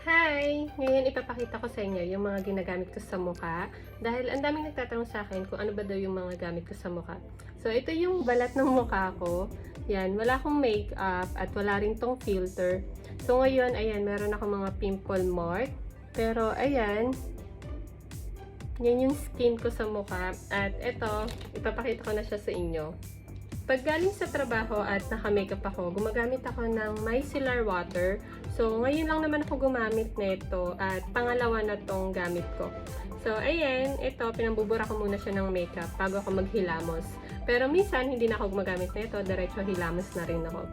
Hi! Ngayon ipapakita ko sa inyo yung mga ginagamit ko sa mukha dahil ang daming nagtatanong sa akin kung ano ba daw yung mga gamit ko sa mukha. So ito yung balat ng mukha ko. Yan, wala akong makeup at wala rin tong filter. So ngayon, ayan, meron ako mga pimple mark. Pero ayan, yan yung skin ko sa mukha. At ito, ipapakita ko na siya sa inyo. Pag galing sa trabaho at naka-makeup ako, gumagamit ako ng micellar water. So, ngayon lang naman ako gumamit nito at pangalawa na tong gamit ko. So, ayan, ito, pinambubura ko muna siya ng makeup bago ako maghilamos. Pero minsan, hindi na ako gumagamit nito, diretso hilamos na rin ako.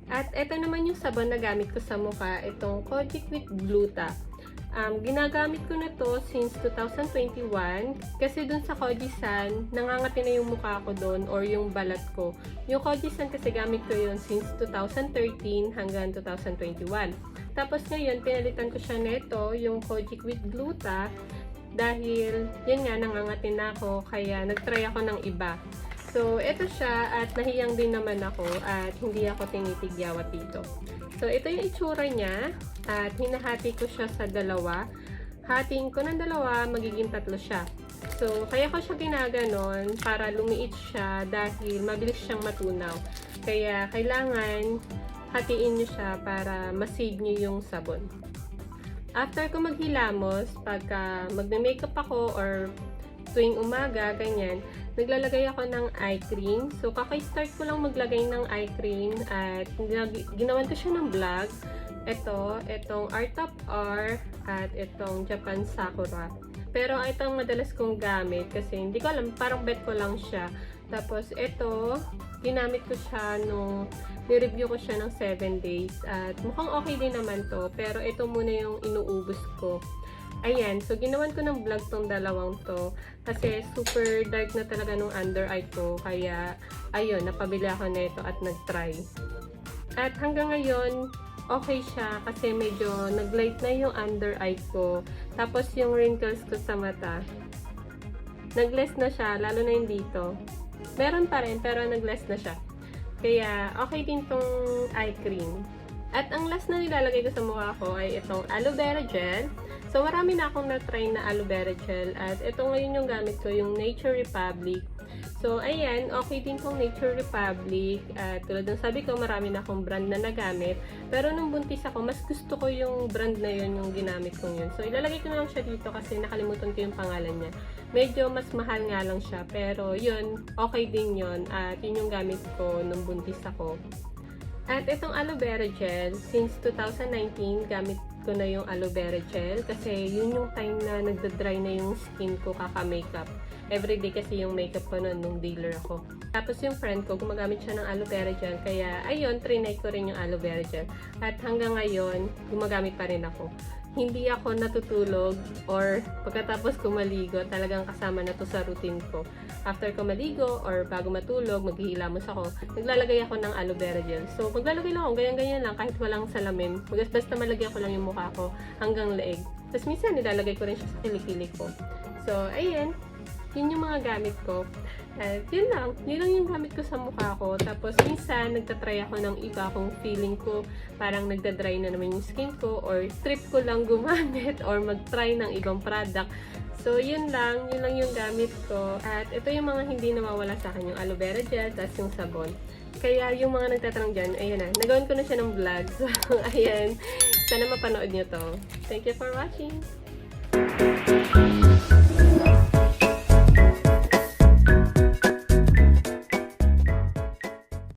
At ito naman yung sabon na gamit ko sa mukha, itong Kojic with Gluta. Ginagamit ko na to since 2021 kasi dun sa Kojisan, nangangati na yung mukha ko dun or yung balat ko. Yung Kojisan kasi gamit ko yun since 2013 hanggang 2021. Tapos ngayon, pinalitan ko siya nito, yung Kojic with Gluta, dahil yun nga, nangangati na ako, kaya nagtry ako ng iba. So, ito siya at nahiyang din naman ako at hindi ako tinitigyawat dito. So, ito yung itsura niya at hinahati ko siya sa dalawa. Hatiin ko ng dalawa, magiging tatlo siya. So, kaya ko siya ginaganon para lumiit siya dahil mabilis siyang matunaw. Kaya, kailangan hatiin nyo siya para masave nyo yung sabon. After ko maghilamos, pagka magme-makeup ako or tuwing umaga, ganyan, naglalagay ako ng eye cream. So, kaka-start ko lang maglagay ng eye cream at ginawan ko siya ng vlog. Itong Art of R at itong Japan Sakura. Pero itong madalas kong gamit kasi hindi ko alam, parang bet ko lang siya. Tapos ito, ginamit ko siya nung ni-review ko siya ng 7 days. At mukhang okay din naman to, pero ito muna yung inuubos ko. Ayan, so ginawan ko ng vlog tong dalawang to kasi super dark na talaga nung under eye ko. Kaya, ayun, napabili ako na ito at nag-try. At hanggang ngayon, okay siya kasi medyo nag-light na yung under eye ko. Tapos yung wrinkles ko sa mata, nag-less na siya, lalo na yung dito. Meron pa rin, pero nag-less na siya. Kaya, okay din tong eye cream. At ang last na nilalagay ko sa mukha ko ay itong aloe vera gel. So, marami na akong na-try na aloe vera gel. At ito ngayon yung gamit ko, yung Nature Republic. So, ayan, okay din tong Nature Republic. At tulad ng sabi ko, marami na akong brand na nagamit. Pero nung buntis ako, mas gusto ko yung brand na yun, yung ginamit kong yun. So, ilalagay ko na lang siya dito kasi nakalimutan ko yung pangalan niya. Medyo mas mahal nga lang siya. Pero yun, okay din yun. At yun yung gamit ko nung buntis ako. At itong aloe vera gel, since 2019, gamit ko na yung aloe vera gel kasi yun yung time na nagda-dry na yung skin ko kaka-makeup. Everyday kasi yung makeup ko noon nung dealer ako. Tapos yung friend ko, gumagamit siya ng aloe vera gel. Kaya, ayun, trinay ko rin yung aloe vera gel. At hanggang ngayon, gumagamit pa rin ako. Hindi ako natutulog or pagkatapos ko maligo, talagang kasama na to sa routine ko. After ko maligo or bago matulog, maghihilamos ako, naglalagay ako ng aloe vera gel. So, maglalagay lang ako, ganyan-ganyan lang, kahit walang salamin. Basta malagyan ko lang yung mukha ko hanggang leeg. Tapos minsan, nilalagay ko rin siya sa kilikili ko. So, ayan. Yun yung mga gamit ko. At yun lang yung gamit ko sa mukha ko. Tapos minsan, nagtatry ako ng iba kung feeling ko parang nagda-dry na naman yung skin ko or trip ko lang gumamit or mag-try ng ibang product. So, yun lang yung gamit ko. At ito yung mga hindi nawawala sa akin, yung aloe vera gel, tapos yung sabon. Kaya yung mga nagtatanong dyan, ayan na, nagawan ko na siya ng vlog. So, ayan, sana mapanood nyo to. Thank you for watching!